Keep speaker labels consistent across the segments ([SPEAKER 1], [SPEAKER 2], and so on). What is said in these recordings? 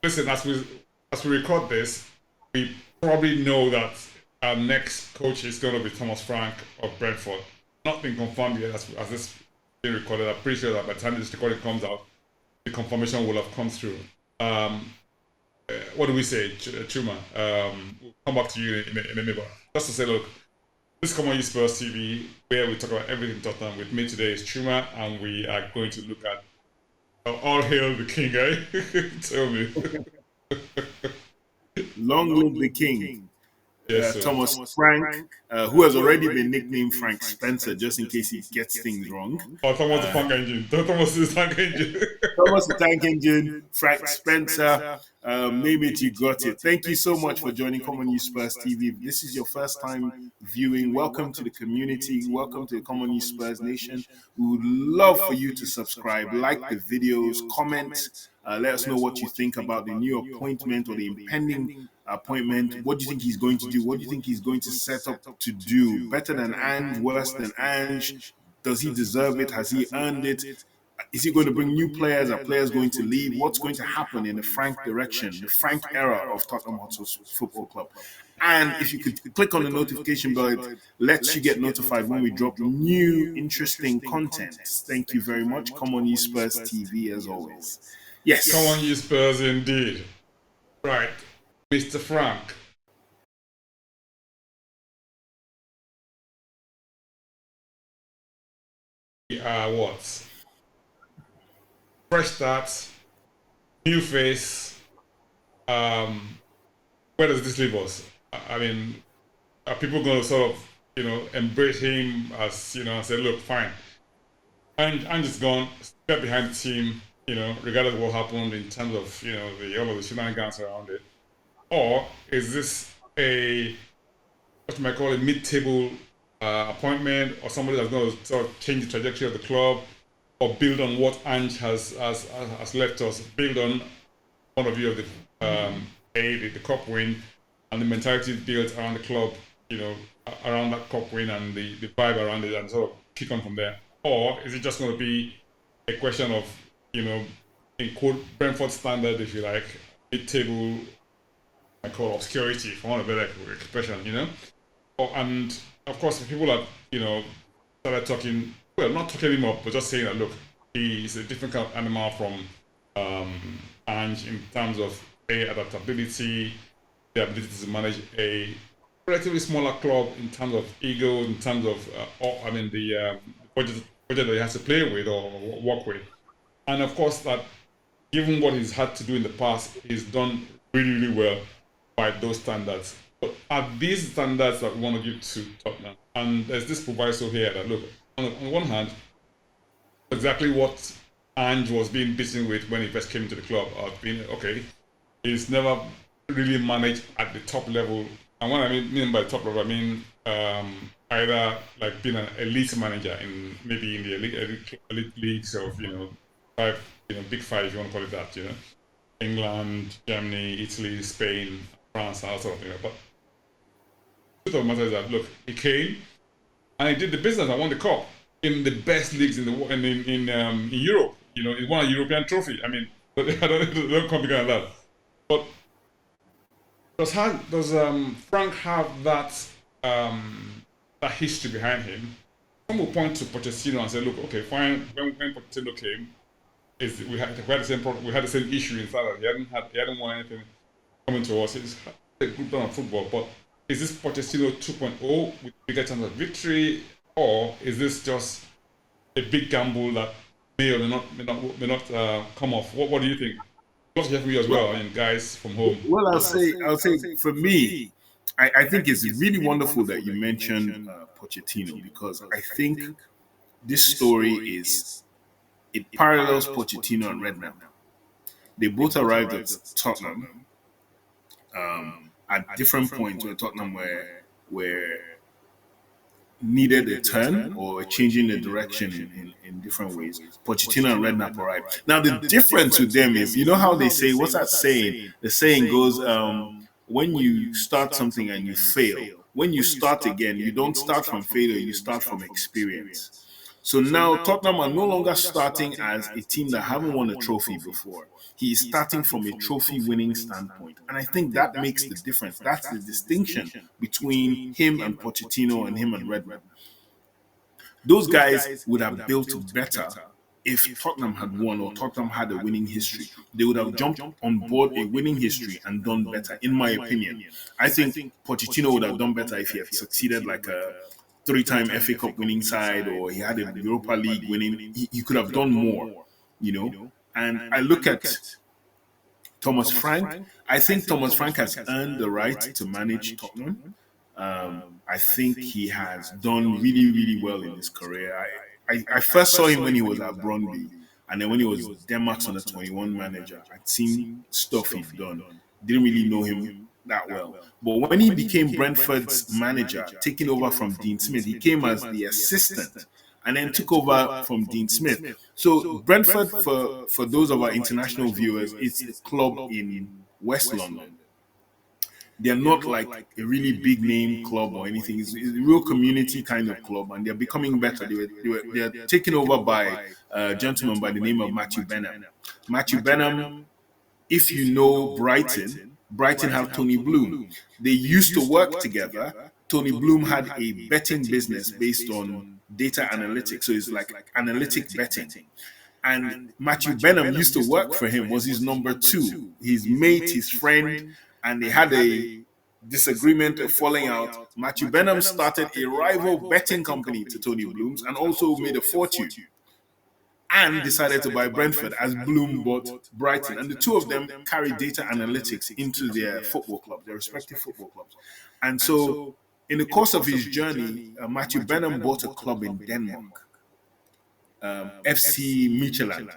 [SPEAKER 1] listen, as we record this, we probably know that our next coach is going to be Thomas Frank of Brentford. Not been confirmed yet as this being recorded. I'm pretty sure that by the time this recording comes out, the confirmation will have come through. What do we say, Chuma? We'll come back to you in a minute. Just to say, look, this is Common Use Spurs TV, where we talk about everything Tottenham. With me today is Chuma, and we are going to look at all hail the king, eh? Tell me.
[SPEAKER 2] Long live the king,
[SPEAKER 1] Yes, sir.
[SPEAKER 2] Thomas Frank, who has already been nicknamed Frank Spencer, just in case he gets things wrong.
[SPEAKER 1] Oh, Thomas the tank engine. Thomas the tank engine.
[SPEAKER 2] Thomas the Tank Engine, Frank Spencer, name it, you got it. Thank you so much for joining Common Use Spurs TV. If this is your first time viewing, welcome to the community. Welcome to the Common Use Spurs Nation. We would love for you to subscribe, like the videos, comment. Let us know what you think about the new appointment or the impending appointment. What do you think he's going to do? What do you think he's going to set up to do? Better than Ange, worse than Ange? Does he deserve it? Has he earned it? Is he going to bring new players? Are players going to leave? What's going to happen in the Frank direction, the Frank era of Tottenham Hotspur Football Club? And if you could click on the notification bell, it lets you get notified when we drop new, interesting content. Thank you very much. Come on, you Spurs TV, as always. Yes.
[SPEAKER 1] Come on, you Spurs, indeed. Right, Mr. Frank. What? Fresh start, new face. Where does this leave us? I mean, are people going to sort of, embrace him as, and say, look, fine. And it's gone, step behind the team, regardless of what happened in terms of, all of the shenanigans around it. Or is this what you might call a mid-table appointment, or somebody that's going to sort of change the trajectory of the club, or build on what Ange has left us, build on one of view of the cup win and the mentality built around the club, around that cup win and the vibe around it, and sort of kick on from there? Or is it just going to be a question of, in quote, Brentford standard, if you like, mid-table, I call obscurity, for want of a better expression, and of course, people have, started talking, well, not talking anymore, but just saying that, look, he's a different kind of animal from Ange in terms of adaptability, the ability to manage a relatively smaller club in terms of ego, in terms of, the budget that he has to play with or work with. And of course, that given what he's had to do in the past, he's done really, really well by those standards. But are these standards that we want to give to Tottenham? And there's this proviso here that, look, on the one hand, exactly what Ange was being beaten with when he first came into the club, he's never really managed at the top level. And what I mean by top level, I mean either like being an elite manager in maybe in the elite leagues of five, big five, if you want to call it that, England, Germany, Italy, Spain, France, and that sort of thing. But the truth of the matter is that, look, he came and he did the business and won the cup in the best leagues in the in Europe. He won a European trophy. I mean, I don't complicate that. But does Frank have that history behind him? Some will point to Pochettino and say, look, okay, fine. When Pochettino came, we had the same problem. We had the same issue in fact that he hadn't won anything coming to us. It's a good plan of football, but is this Pochettino 2.0 with bigger chance of victory, or is this just a big gamble that may or may not come off? What do you think? Love to hear from you as well, and guys from home.
[SPEAKER 2] Well, I'll say for me, I think it's really wonderful that you mentioned Pochettino, because I think this story it parallels Pochettino and Redknapp. They both arrived at Tottenham at different points where Tottenham were needed a turn or changing the direction in different ways. Pochettino and Redknapp arrived. Now the difference with them is, how they say, what's that saying? The saying goes, when you start something and you fail, when you start again, you don't start from failure, you start from experience. So now Tottenham are no longer starting as a team that haven't won a trophy before. He is starting from a trophy winning standpoint. And I think that makes the difference. That's the distinction between him and Pochettino and him and Redmond. Those guys would have built better if Tottenham had won or Tottenham had a winning history. They would have jumped on board a winning history and done better, in my opinion. I think Pochettino would have done better if he had succeeded like a three-time FA Cup winning side, or he had a Europa League winning. He could have done more, you know. And I look at Thomas Frank. I think Thomas Frank has earned the right to manage Tottenham. I think he has done really, really well in his career. I first saw him when he was at Brøndby, and then when he was Denmark's under 21 manager. I'd seen stuff he'd done. Didn't really know him that well. But when he became Brentford's manager, taking over from Dean Smith, he came as the assistant and then took over from Dean Smith. So Brentford, for those of our international viewers, it's a club in West London. They're not like a really big name club or anything. It's a real community kind of club, and they're becoming better. They're taken over by a gentleman by the name of Matthew Benham. Matthew Benham, if you know Brighton have Tony Bloom. They used to work together. Tony Bloom had a betting business based on data analytics, so it's like analytic betting. And Matthew Benham used to work for him, was his number two, his mate, his friend, and they had a disagreement, a falling out. Matthew Benham started a rival betting company to Tony Bloom's and also made a fortune, and decided to buy Brentford as Bloom bought Brighton. And the two of them carried data analytics into their football clubs, their respective football clubs. And so in the course of his journey, Matthew Benham bought a club in Denmark, FC Midtjylland.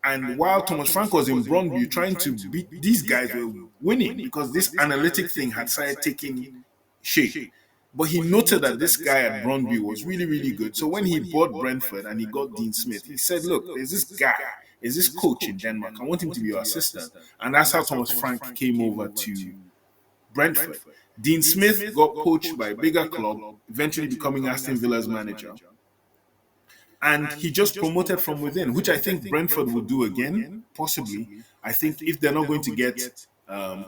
[SPEAKER 2] And while Thomas Frank was in Brøndby trying to beat these guys, were winning because this analytic thing had started taking shape. But he noted that this guy at Brøndby was really, really good. So when he bought Brentford and he got Dean Smith, he said, look, there's this guy, there's this coach in Denmark. I want him to be your assistant. And that's how Thomas Frank came over to Brentford. Dean Smith got poached by a bigger club, eventually becoming Aston Villa's manager. And he just promoted from within, which I think Brentford will do again, possibly. I think if they're not going to get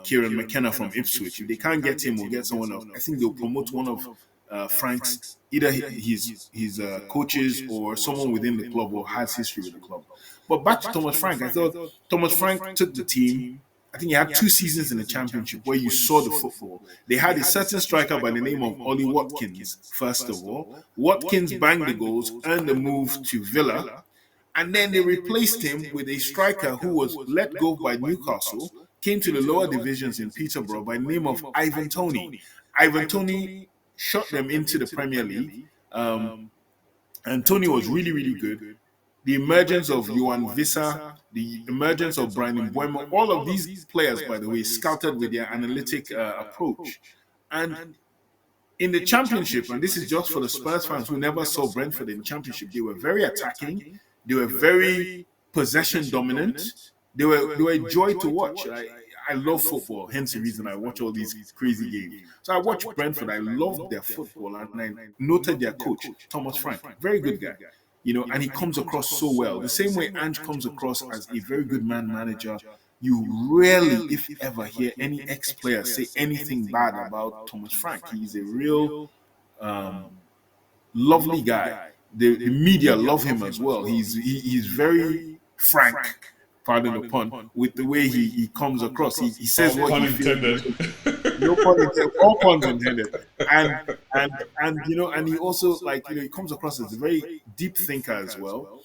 [SPEAKER 2] Kieran McKenna from Ipswich, if they can't get him or get someone else, I think they'll promote one of Frank's, either his coaches or someone within the club or has history with the club. But back to Thomas Frank, I thought Thomas Frank took the team. I think he had 2 seasons in the championship where you saw the football. They had a certain striker by the name of Ollie Watkins, first of all. Watkins banged the goals, earned the move to Villa, and then they replaced him with a striker who was let go by Newcastle, came to the lower divisions in Peterborough by the name of Ivan Toney. Ivan Toney shot them into the Premier League, and Toney was really, really good. The emergence of Johan Visser, the emergence of Brian Mbeumo, all of these players, by the way, scouted with their analytic approach. And in the championship, and this is just for the Spurs fans who never saw Brentford in the championship, they were very attacking, they were very possession dominant, they were a joy to watch. I love football, hence the reason I watch all these crazy games. So I watched Brentford, I loved their football, and I noted their coach, Thomas Frank, very good guy. And he comes across so well. The same way Ange comes across as a very good man manager. You rarely, if ever, hear any ex-player say anything bad about Thomas Frank. He's a real lovely guy. The media love him as well. He's very frank, pardon the pun, with the way he comes across. He says what he feels. No pun intended. All puns intended. And he also he comes across as a very deep thinker as well.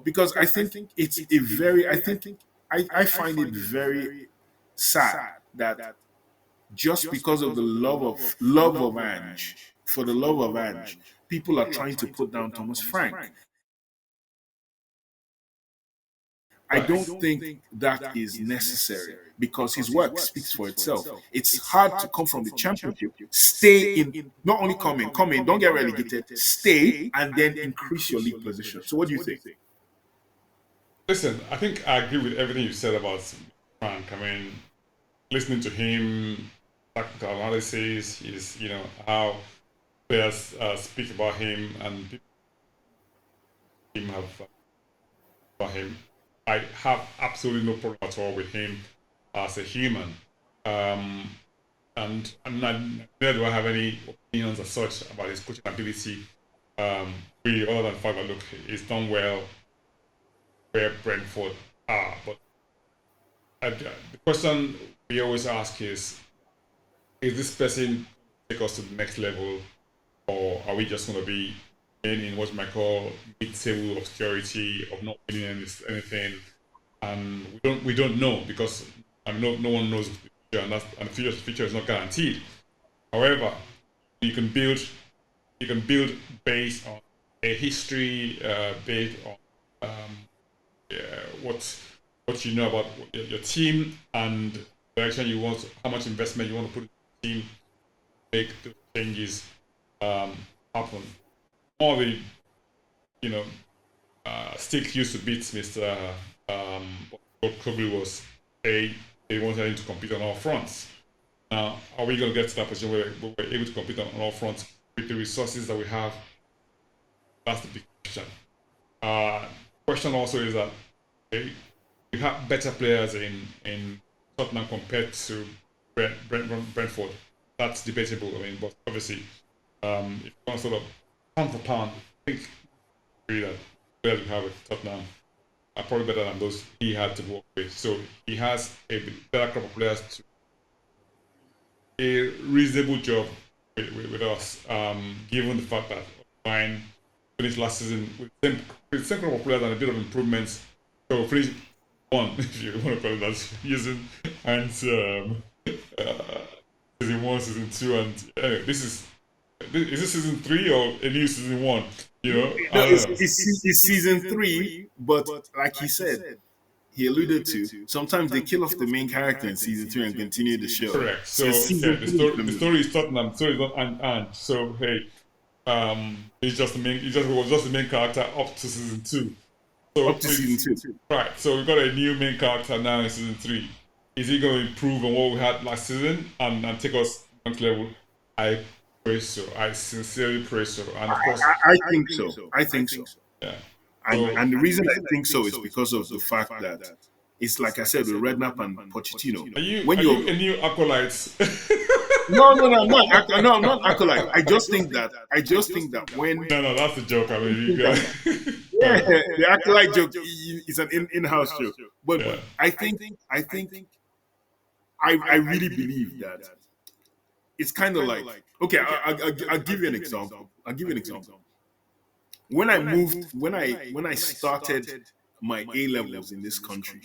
[SPEAKER 2] Because I think it's a very I find it very sad that just because of the love of Ange, for the love of Ange, people are trying to put down Thomas Frank. I don't think that is necessary because his work speaks for itself. It's hard to come from the championship, stay in, not only come in, don't get relegated, stay, and then increase your league position. So what do you think?
[SPEAKER 1] Listen, I think I agree with everything you said about Frank. I mean, listening to him, tactical analysis, how players speak about him and people have about him. I have absolutely no problem at all with him as a human. Um, and neither do I have any opinions as such about his coaching ability. Really, other than the fact that look, he's done well where Brentford are. But the question we always ask is this person take us to the next level, or are we just going to be in what you might call mid-table obscurity of not winning anything? And we don't know because no one knows the future, and the future is not guaranteed. However, you can build you can build based on a history, based on what you know about your team and the direction you want, how much investment you want to put in the team, make those changes happen. More the you know stick used to beat Mr. Kobe was they wanted him to compete on all fronts. Now, are we going to get to that position where we're able to compete on all fronts with the resources that we have? That's the big question. Question also is that okay, we have better players in Tottenham compared to Brentford. That's debatable. I mean, but obviously, if you want sort of pound for pound, I think really that players we have with Tottenham are probably better than those he had to work with. So he has a better crop of players to a reasonable job with us, given the fact that Bayern finished last season with the same group of players and a bit of improvements. So finished one, if you want to call it that, using and season one, season two, and anyway, is this season three or a new season one? You know,
[SPEAKER 2] No,
[SPEAKER 1] I don't know.
[SPEAKER 2] it's season three, but like he said, he alluded to, sometimes they kill off the main character in season three and continue the show.
[SPEAKER 1] Correct.
[SPEAKER 2] So
[SPEAKER 1] So yeah,
[SPEAKER 2] season three
[SPEAKER 1] the story is Tottenham. The story is not Ange. So hey, he was just the main character up to season two. So
[SPEAKER 2] up to season two.
[SPEAKER 1] right. So we've got a new main character now in season three. Is he going to improve on what we had last season and take us next level? I pray so. I sincerely pray so. And of course,
[SPEAKER 2] I think so. I think so.
[SPEAKER 1] yeah.
[SPEAKER 2] And the reason I think so is because of the fact that it's like I said with Redknapp and Pochettino. When
[SPEAKER 1] Are
[SPEAKER 2] you're
[SPEAKER 1] you a new acolyte?
[SPEAKER 2] no, I'm not acolyte. I just think that when
[SPEAKER 1] No, that's a joke. I mean, you guys.
[SPEAKER 2] yeah, the acolyte joke is an in-house joke. But
[SPEAKER 1] Yeah.
[SPEAKER 2] I think I really believe that it's kind of like okay. I'll give you an example. When I moved, when I started my A levels in this country,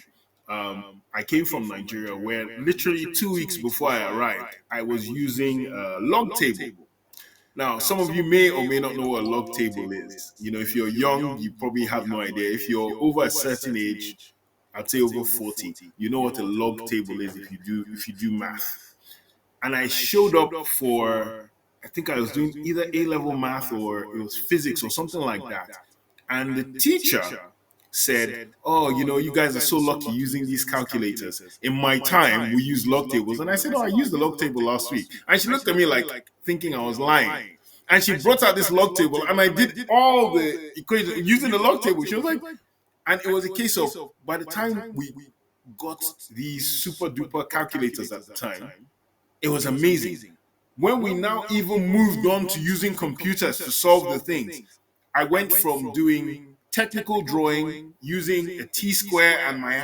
[SPEAKER 2] I came from Nigeria, where literally 2 weeks before I arrived, I was using a log table. Now, some of you may or may not know what a log table is. You know, if you're young, you probably have no idea. If you're over a certain age, I'd say over 40, you know what a log table is if you do math. And I showed up for, I think I was doing either A level math or it was physics or something like that. And the teacher said, "Oh, you know, you guys are so lucky using these calculators. In my time, we use log tables." And I said, "Oh, I used the log table last week." And she looked at me like thinking I was lying. And she brought out this log table, and I did all the equations using the log table. She was like, and it was a case of by the time we got these super duper calculators at the time, it was amazing. When we now even moved on to using computers to solve the things, I went from doing technical drawing using a T-square and my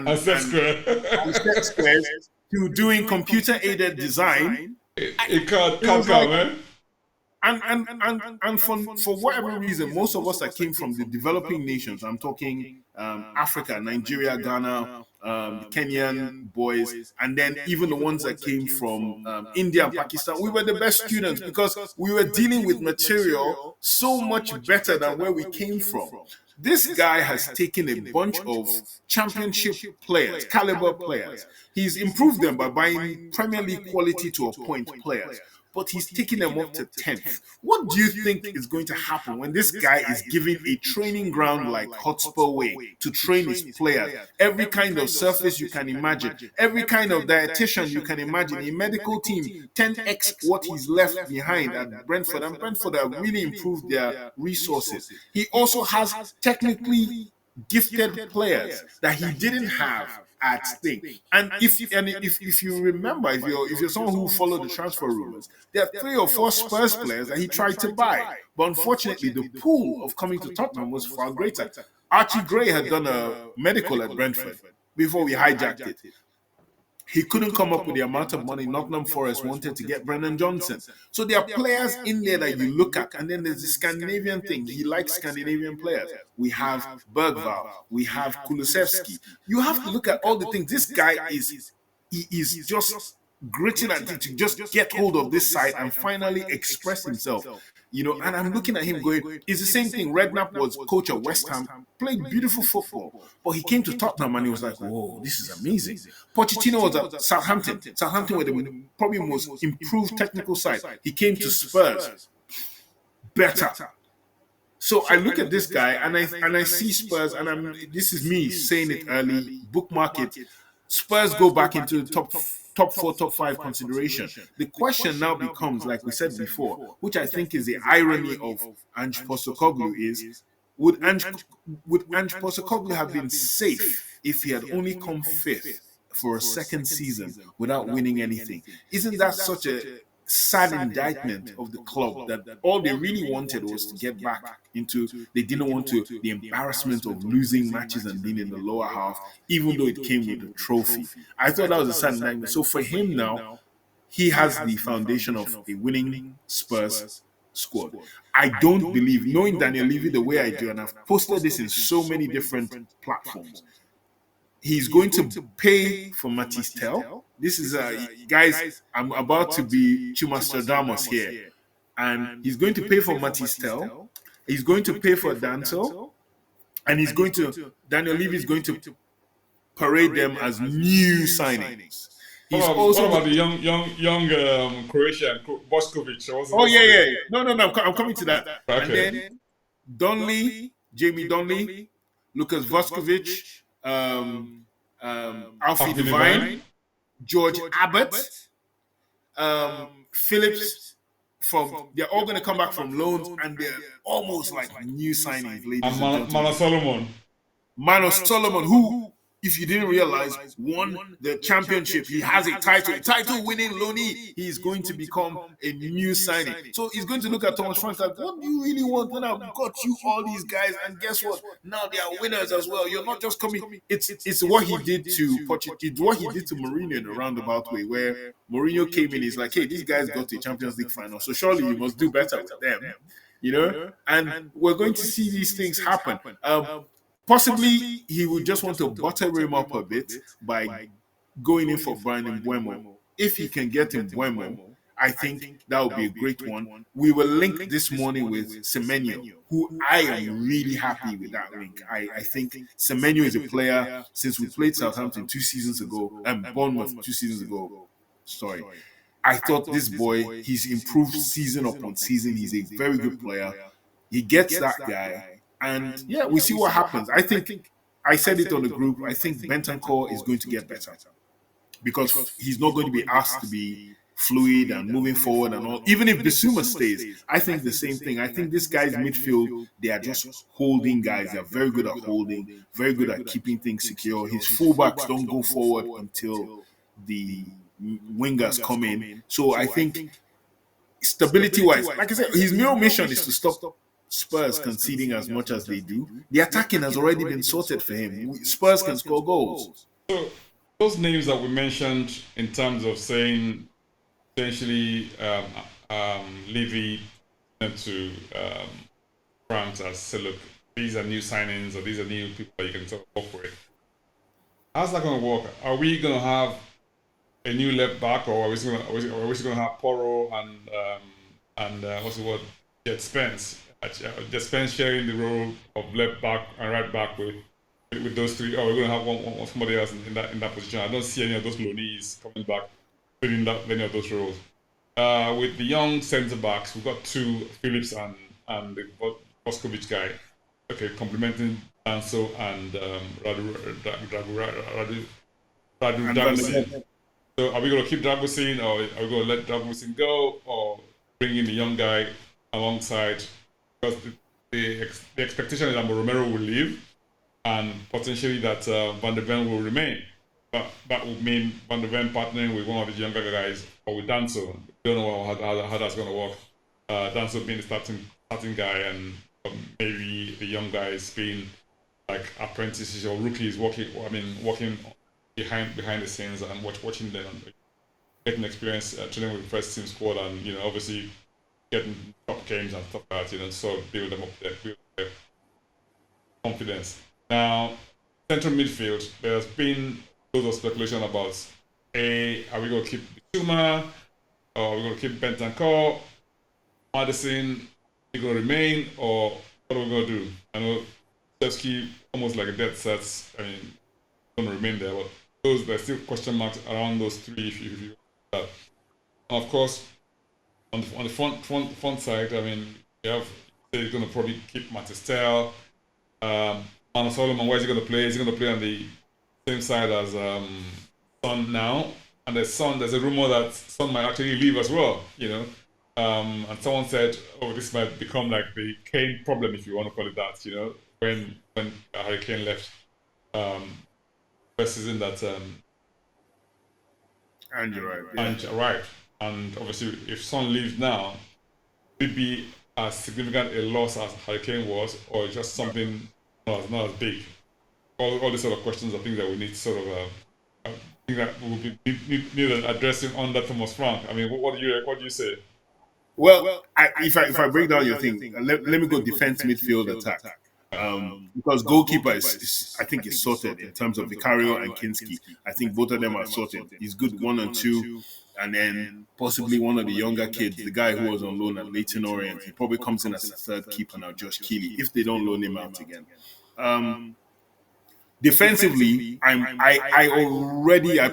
[SPEAKER 1] A set square.
[SPEAKER 2] set squares to doing computer aided design.
[SPEAKER 1] It can't,
[SPEAKER 2] It was like
[SPEAKER 1] man.
[SPEAKER 2] and for whatever reason, most of us that came from the developing nations, I'm talking Africa, Nigeria, Ghana, the Kenyan boys, and then even the ones that came from India and Pakistan, we were the best students because we were dealing with material so much better than where we came from. This guy has taken a bunch of championship players, caliber players. He's improved them by buying Premier League quality to a point players, but he's taking them up to 10th. What do you think is going to happen when this guy is giving a training ground like Hotspur Way to train his players? Every kind of surface you can imagine, every kind of dietitian you can imagine, a medical team, 10x what he's left behind at Brentford. And Brentford have really improved their resources. He also has technically gifted players that he didn't have at stake. And if you remember, if you're someone who followed the transfer rumors, there are 3 or 4 Spurs players that he tried to buy. But unfortunately, the pool of coming to Tottenham was far greater. Archie Gray had done a medical at Brentford before we hijacked it. He couldn't come up with the amount of money Nottingham Forest wanted to get Brennan Johnson. So there are players in there that you look at, and then there's the Scandinavian thing. He likes Scandinavian players. We have Bergvall, we have Kulusevski. You have to look at all the things. This guy is just gritting at it to just get hold of this side and finally express himself. And I'm looking at him going, it's the same thing. Redknapp was coach at West Ham, played beautiful football, but he came to Tottenham and he was like, whoa, this is amazing. Pochettino was at Southampton. Southampton were the probably most improved technical side. He came to Spurs, better. So I look at this guy and I see Spurs, and this is me saying it early, bookmark it. Spurs go back into the top 4, top 5 consideration. The question now becomes, like we said before, which I think is the irony of Ange Postecoglou, is would Ange Postecoglou have been safe if he had only come 5th for a second season without winning anything? Isn't that such a sad indictment of the club that all they really wanted was to get back into, they didn't want the embarrassment of losing matches and being in the lower half, even though it came with a trophy. I thought that was a sad indictment. So for him now, he has the foundation of a winning Spurs squad. I don't believe, knowing Daniel Levy the way I do, and I've posted this in so many different platforms, he's going to pay for Matisse Tel. This is, guys, I'm about to be Chumastradamus here. And he's going to pay for Matisse Tel. He's going to pay for Danso. And Daniel Levy is going to parade them as new signings.
[SPEAKER 1] He's what about the young Croatian, Boskovic?
[SPEAKER 2] Oh, yeah. No, I'm coming to that.
[SPEAKER 1] Okay.
[SPEAKER 2] And then Donley, Jamie Donley, Lucas Voskovic, Alfie Devine, George Abbott, Phillips. They're all going to come back from loans, and they're almost like new signings, ladies and gentlemen. Manos Solomon, who, if you didn't realize, won the championship. He has a title-winning loanee. He's going to become a new signing. So he's going to look at Thomas Frank like, what do you really want when I've got you all these guys? And guess what? Now they are winners as well. You're not just coming. It's what he did to Pochettino. It's what he did to Mourinho in a roundabout way, where Mourinho came in. He's like, hey, these guys got to a Champions League final, so surely you must do better with them. And we're going to see these things happen. Possibly he would just want to butter him up a bit by going in for Brian Mbeumo. If he can get Mbeumo, I think that would be a great one. We will link this morning with Semenyo, who I am really happy with that link. I think Semenyo is a player, since we played Southampton 2 seasons ago, and Bournemouth 2 seasons ago. Sorry. I thought this boy, he's improved season upon season. He's a very good player. He gets that guy. And yeah, we see what happens. I think I said it on the group. I think Bentancur is going to get better because he's not going to be asked to be fluid and moving forward and all. Even if Bissouma stays, I think the same thing. I think this guy's midfield, they are just holding guys. They are very good at holding, very good at keeping things secure. His fullbacks don't go forward until the wingers come in. So I think stability-wise, like I said, his main mission is to stop Spurs conceding as much as they do. The attacking has already been sorted for him. Spurs can score goals.
[SPEAKER 1] So those names that we mentioned in terms of saying essentially Levy to France as say, look, these are new signings or these are new people that you can sort of work with. How's that going to work? Are we going to have a new left back, or are we still going to have Porro and what's the word? Jet Spence? Jet Spence sharing the role of left back and right back with those three. Oh, we're going to have one somebody else in that position. I don't see any of those loanees coming back filling any of those roles. With the young centre backs, we've got 2, Phillips and the Boskovic guy. Okay, complementing Danso and Radu Dragusin. So are we going to keep Dragusin, or are we going to let Dragusin go, or bring in the young guy alongside? Because the expectation is that Romero will leave. and potentially that Van der Ven will remain. But that would mean Van der Ven partnering with one of the younger guys or with Danso. Don't know how that's going to work. Danso being the starting guy and maybe the young guys being like apprentices or rookies working behind the scenes and watching them and getting experience training with the first team squad and obviously getting top games and stuff like that. So build them up there, build their confidence. Now, central midfield, there's been loads of speculation about are we going to keep Bissouma or are we going to keep Bentancur, Madison, is going to remain or what are we going to do? I know Chelsea almost like a dead set. I mean, going to remain there, but there's still question marks around those three if you that. Of course, on the front side, I mean, you have he's going to probably keep Matistel. Mano Solomon, where is he going to play? Is he going to play on the same side as Son now? And there's a rumor that Son might actually leave as well. And someone said, "Oh, this might become like the Kane problem, if you want to call it that." When Harry Kane left first season that
[SPEAKER 2] Ange arrived. Yeah.
[SPEAKER 1] Ange arrived, and obviously if Son leaves now, will it be as significant a loss as Harry Kane was, or just something not as big? All these sort of questions are things that we need to sort of think that we will need addressing on that Thomas Frank. I mean, what do you say?
[SPEAKER 2] Well, if I break down your thing, let me go defense, midfield, attack. Because goalkeeper is I think is sorted in terms of Vicario and Kinski. I think both of them are sorted. He's good 1 and 2, and then possibly one of the younger kids, the guy who was on loan at Leighton Orient. He probably comes in as a third keeper now, Josh Keeley, if they don't loan him out again. Defensively, I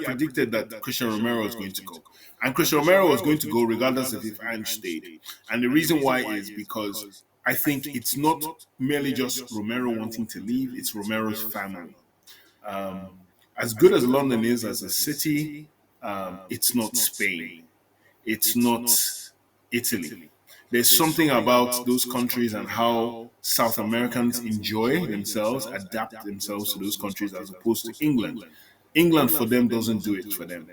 [SPEAKER 2] predicted that Christian Romero was going to go. And Christian Romero was going to go regardless of if Ange stayed. And the reason why is because I think it's not merely just Romero wanting to leave, it's Romero's family. As good as London is as a city, it's not Spain. It's not Italy. There's something about those countries and how South Americans enjoy themselves, adapt themselves to those countries as opposed to England. England for them doesn't do it for them.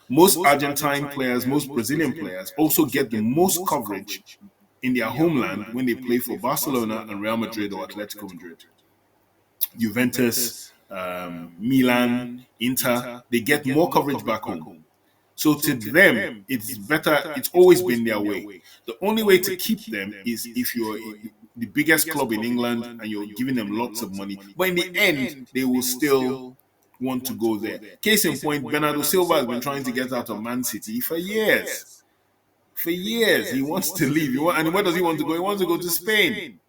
[SPEAKER 2] Most Argentine players, most Brazilian players also get the most coverage in their homeland when they play for Barcelona and Real Madrid or Atletico Madrid. Juventus, Milan, Inter, they get more coverage back home. So to them, it's better. It's always been their way. The only way to keep them is if you're the biggest club in England and you're giving them lots of money. But in the end, they will still want to go there. Case in point, Bernardo Silva has been trying to get out of Man City for years. For years, he wants to leave. And where does he want to go? He wants to go to Spain.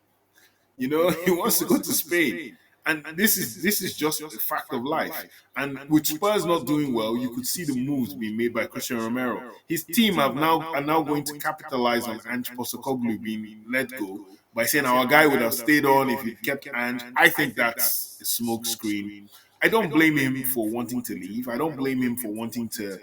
[SPEAKER 2] He wants to go to Spain. And this is just a fact of life. And with Spurs not doing well, you could see the moves being made by Christian Romero. His team are now going to capitalize on Ange Postecoglou being let go by saying our guy would have stayed on if he kept Ange. I think that's a smoke screen. I don't blame him for wanting to leave. I don't blame him for wanting to,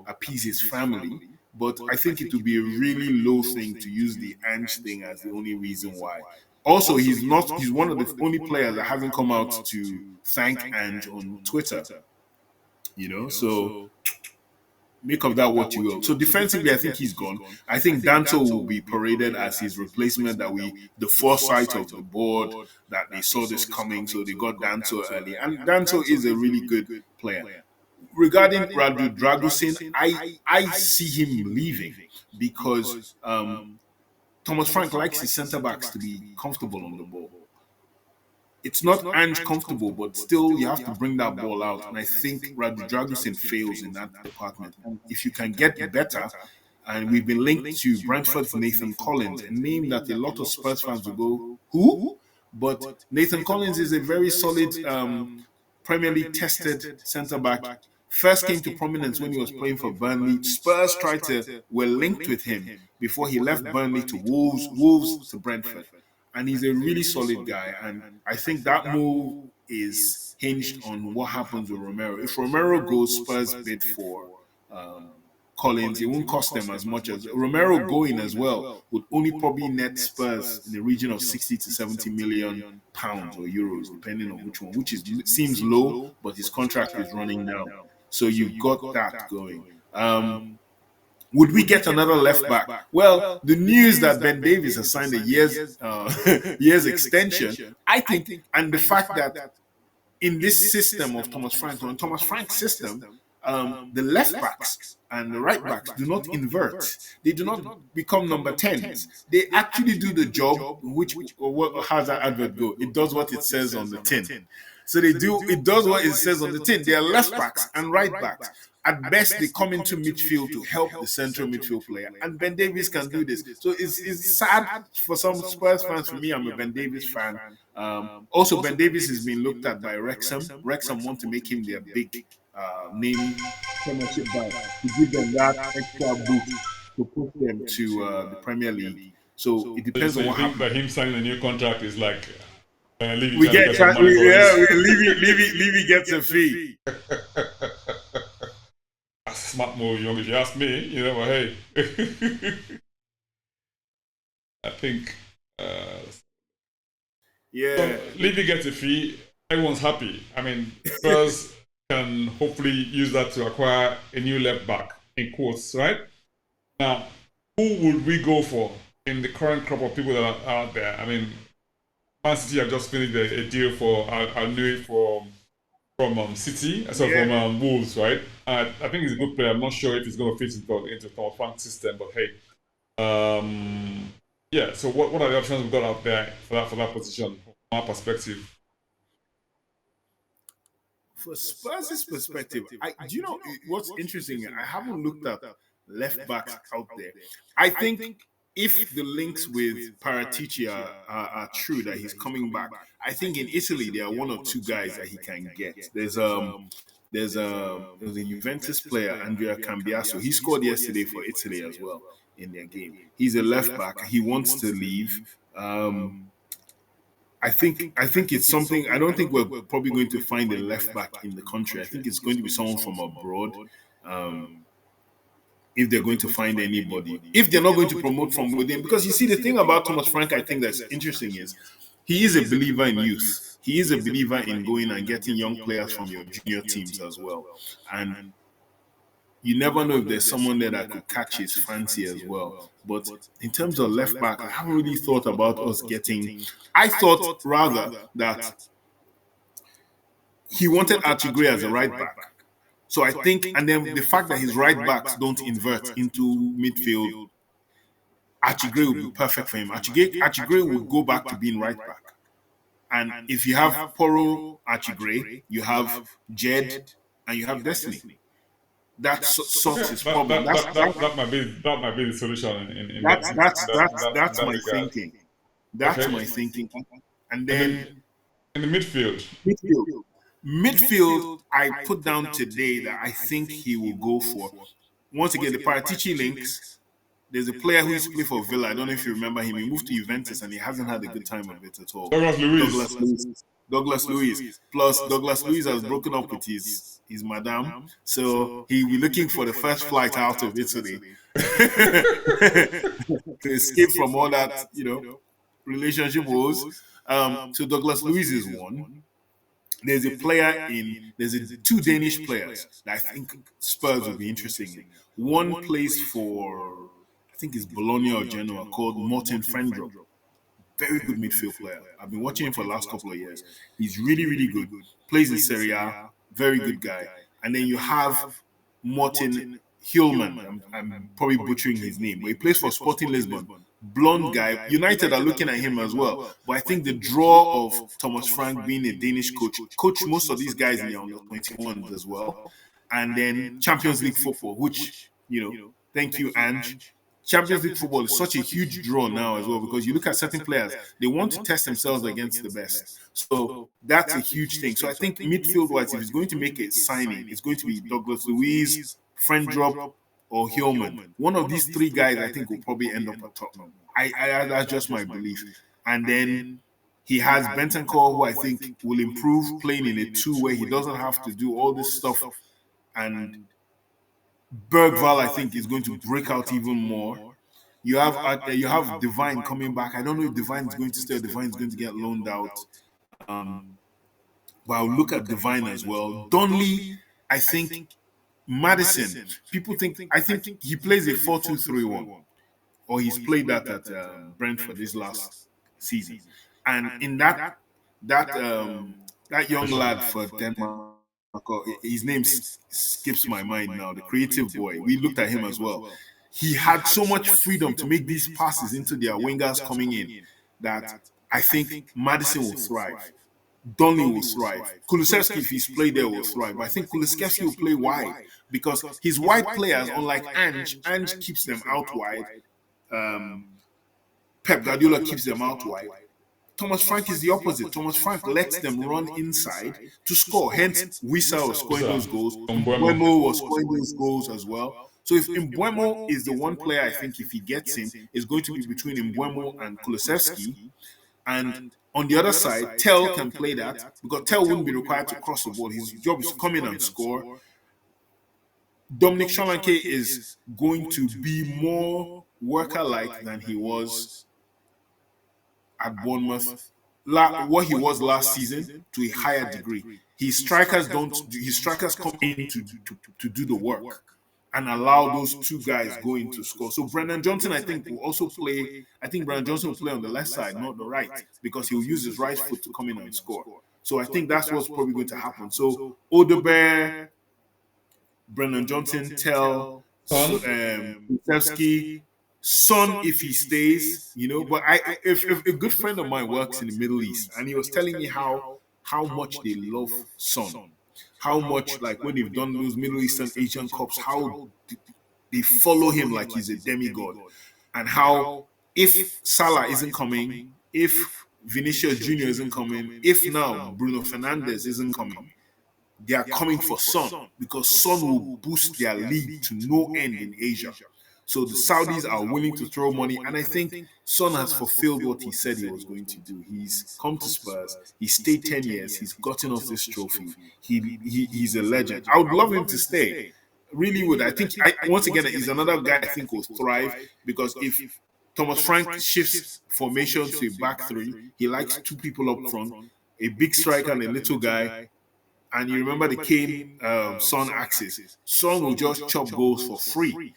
[SPEAKER 2] appease his family. But I think it would be a really low thing to use the Ange thing as the only reason why. Also, he's one of the only players that hasn't come out to thank Ange on Twitter. So make of that what you will. So defensively, I think he's gone. I think Danto will be paraded as his replacement. The foresight of the board, that they saw this coming, so they got Danto early. And Danto is a really good player. Regarding Radu Dragusin, I see him leaving because Thomas Frank likes his centre backs to be comfortable on the ball. It's not Ange comfortable, but still you have to bring that ball out. And I think Radu Dragusin fails in that department. And if you can get better, and we've been linked to Brentford's Nathan Collins, a name that a lot of Spurs fans will go, who? But Nathan Collins is a very solid Premier League tested centre back. First came to prominence when he was playing for Burnley. Spurs were linked with him before he left Burnley to Wolves to Brentford. And he's a really solid guy. And I think that move is hinged on what happens with Romero. If Romero goes, Spurs bid for Collins, it won't cost them as much as Romero going as well would only probably net Spurs in the region of 60 to 70 million pounds or euros, depending on which one, which is seems low, but his contract is running down. So you've got that going. Would we get another left back? Well, the news that Ben Davies has signed a year's extension, I think, and the fact that in this system of Thomas Frank, or in Thomas Frank's system, the left backs and the right backs do not invert. They do not become number 10s. They actually do the job, which, or what, how's that advert go? It does what it says on the tin. So it does what it says on the tin. They are left backs and right backs. At best, they come into midfield to help the central midfield player. And Ben Davies can do this. So it's sad for some Spurs fans. For me, I'm a Ben Davies fan. Also, Ben Davies is being looked at by Wrexham. Wrexham want to make him their big name Premiership guy to give them that extra boost to push them to the Premier League. So it depends on what happens.
[SPEAKER 1] That him signing a new contract is like Levy
[SPEAKER 2] we get
[SPEAKER 1] some money for
[SPEAKER 2] Levy gets a fee.
[SPEAKER 1] That's a smart move, young. If you ask me, but hey, I think so Levy gets a fee. Everyone's happy. I mean, Spurs can hopefully use that to acquire a new left back, in quotes, right? Now, who would we go for in the current crop of people that are out there? I mean, Man City have just finished a deal for Al-Nui from City, from Wolves, right? I think he's a good player. I'm not sure if he's going to fit into Thomas Frank's system, but hey, yeah. So what are the options we've got out there for that position from our perspective?
[SPEAKER 2] For Spurs' perspective, do you know what's interesting? I haven't looked at left backs out there. I think if the links with Paratici are true, that he's coming back, I think in Italy there are one or two guys that he can get. There's a Juventus player, Andrea Cambiaso. He scored yesterday for Italy as well in their game. He's a left back. He wants to leave. I think it's something. I don't think we're probably going to find a left back in the country. I think it's going to be someone from abroad. If they're going to find anybody, if they're not going to promote from within, because you see, the thing about Thomas Frank, I think that's interesting is he is a believer in youth. He is a believer in going and getting young players from your junior teams as well, and you never know if there's someone there that could catch his fancy as well. But in terms of left back, I haven't really thought about us getting. I thought rather that he wanted Archie as a right back. So I think, and then the fact that his right backs don't invert into midfield, Archie will be perfect for him. Archie will go back to being right back. And if you have Porro, Archie you have Jed, and you have Destiny. That sorts his problem.
[SPEAKER 1] That might be the solution.
[SPEAKER 2] That's my thinking. That's my thinking. And then
[SPEAKER 1] in the midfield,
[SPEAKER 2] I put down today that I think he will go for. Once again, the Paratici links. There's a player who used to play for Villa. I don't know if you remember him. He moved to Juventus and he hasn't had a good time of it at all. Douglas Luiz. Plus, Douglas Luiz has broken up with his madam, so he'll be looking for the first flight out of Italy to escape from all that, relationship woes. So Douglas Luiz is one. There's two Danish players that I think Spurs will be interested in. One plays for, I think it's Bologna or Genoa, called Morten Frendrup. Very good midfield player. I've been watching him for the last couple of years. He's really, really good. Plays in Serie A. Very good guy. And then you have Morten Hjulman. I'm probably butchering his name, but he plays for Sporting Lisbon. Blonde guy. United are looking at him as well. But I think the draw of Thomas Frank being a Danish coach most of these guys in the under 21s as well. And then Champions League football, which, thank you, Ange. Champions League football is such a huge draw now as well, because you look at certain players, they want to test themselves against the best. So that's a huge thing. So I think midfield-wise, if he's going to make a signing, it's going to be Douglas Luiz, Frendrup, or Hjulman. One of these three guys, I think, will probably end up at Tottenham. That's just my belief. And then he has Bentancur, who I think will improve playing in a 2 where he doesn't have to do all this stuff. And Bergval, I think, is going to break out even more. You have Divine coming back. I don't know if Divine is going to stay or Divine is going to get loaned out. But I'll look at Divine as well. Donley, I think Madison. People think I think he plays a 4-2-3-1, or he's played that at Brentford this last season. And in that young lad for Denmark, his name skips my mind now. The creative boy. We looked at him as well. He had so much freedom to make these passes into their wingers coming in that I think Madison will thrive. Donny will thrive. Kulusevski, if he's played there, will thrive. But I think Kulusevski will play wide because his wide players, unlike Ange keeps them out wide. Pep Guardiola keeps them out wide. Thomas Frank is the opposite. Thomas Frank lets them run inside to score. Hence, Wissa was scoring those goals. Mbeumo was scoring those goals as well. So if Mbeumo is the one player, I think if he gets him, is going to be between Mbeumo and Kulusevski. And on the other side, Tell can play that because Tell wouldn't be required to cross the ball. His job is to come in and score. Dominic Solanke is going to be more worker-like than he was at Bournemouth, what he was last season, to a higher degree. His strikers come in to do the work and allow those two guys go in to score. So Brendan Johnson, I think, will also play. I think Brendan Johnson will play on the left side, not the right, because he'll use his right foot to come in and score. So I think that's what's probably going to happen. So Odebear, Brendan Johnson, Tell, Kulusevski, Son if he stays, But if a good friend of mine works in the Middle East, and he was telling me how much they love Son, how much like when they've done those Middle Eastern Asian Cups, how they follow him like he's a demigod, and how if Salah isn't coming, if Vinicius Junior isn't coming, if now Bruno Fernandes isn't coming, they are coming for Son because Son will boost their league to no end in Asia. So the Saudis are willing to throw money, and I think Son has fulfilled what he said he was going to do. He's come to Spurs. He stayed 10 years. He's gotten off this trophy. He's a legend. I would love him to stay. Really would. I think, once again, he's another guy I think will thrive because if Thomas Frank shifts formation to a back three, he likes two people up front, a big striker and a little guy. And you remember the Kane Son axis. Son will just chop goals for free.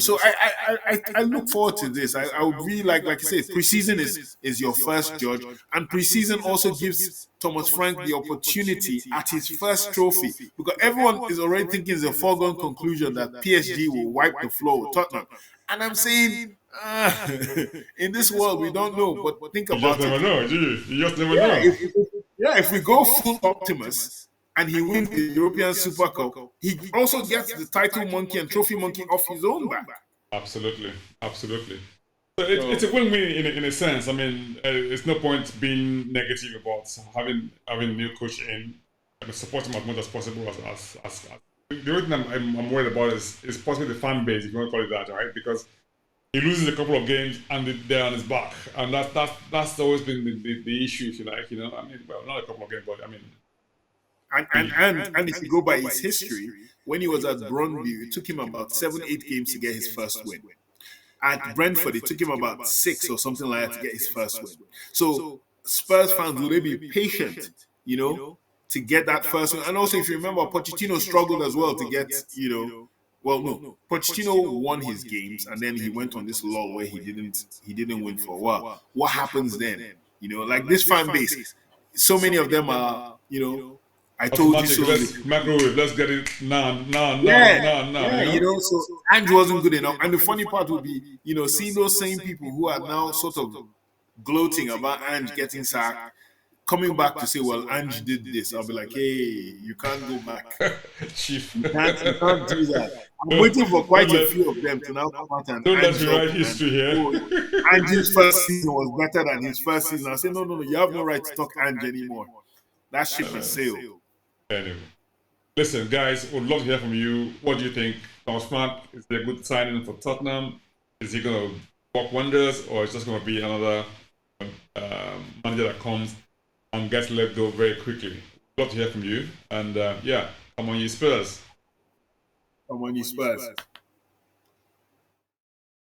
[SPEAKER 2] So I look forward to this. I would really like I said, preseason is your first judge, and preseason also gives Thomas Frank the opportunity at his first trophy because everyone is already thinking it's a foregone conclusion that PSG will wipe the floor with Tottenham, and I'm saying in this world we don't know, but think about it.
[SPEAKER 1] You just never know, do you? You just never
[SPEAKER 2] know.
[SPEAKER 1] If
[SPEAKER 2] we go full Optimus and he wins the European Super Cup, he also gets the title monkey and trophy monkey off his own back.
[SPEAKER 1] Absolutely. So it's a win-win in a sense. I mean, it's no point being negative about having a new coach in and support him as much as possible. The only thing I'm worried about is possibly the fan base, if you want to call it that, right? Because he loses a couple of games and they're on his back, and that's always been the issue, if you like. I mean, well, not a couple of games, but I mean.
[SPEAKER 2] And if you go by his history, when he was at Brøndby, it took him about 7-8 games to get his first win. At Brentford, it took him about 6 or something like that to get his first win. So Spurs fans, will they be patient, to get that first win? And also, if you remember, Pochettino struggled as well to get, well, no, Pochettino won his games, and then he went on this lull where he didn't win for a while. What happens then? Like this fan base, so many of them are, I told you so.
[SPEAKER 1] Microwave, let's get it now.
[SPEAKER 2] So Ange wasn't good enough. And the funny part would be, seeing those same people who are now sort of gloating about Ange getting sacked, coming back to say, well, Ange did this. I'll be like, hey, you can't go back.
[SPEAKER 1] Chief.
[SPEAKER 2] You can't do that. I'm waiting for quite a few of them to now come out and
[SPEAKER 1] don't let me write history here.
[SPEAKER 2] Ange's first season was better than his first season. I say, no, you have no right to talk Ange anymore. That ship has sailed.
[SPEAKER 1] Anyway, listen, guys, would love to hear from you. What do you think? Thomas Frank, is he a good signing for Tottenham? Is he going to work wonders, or is it just going to be another manager that comes and gets let go very quickly? Love to hear from you. And come on, you Spurs.
[SPEAKER 2] Come on, you Spurs.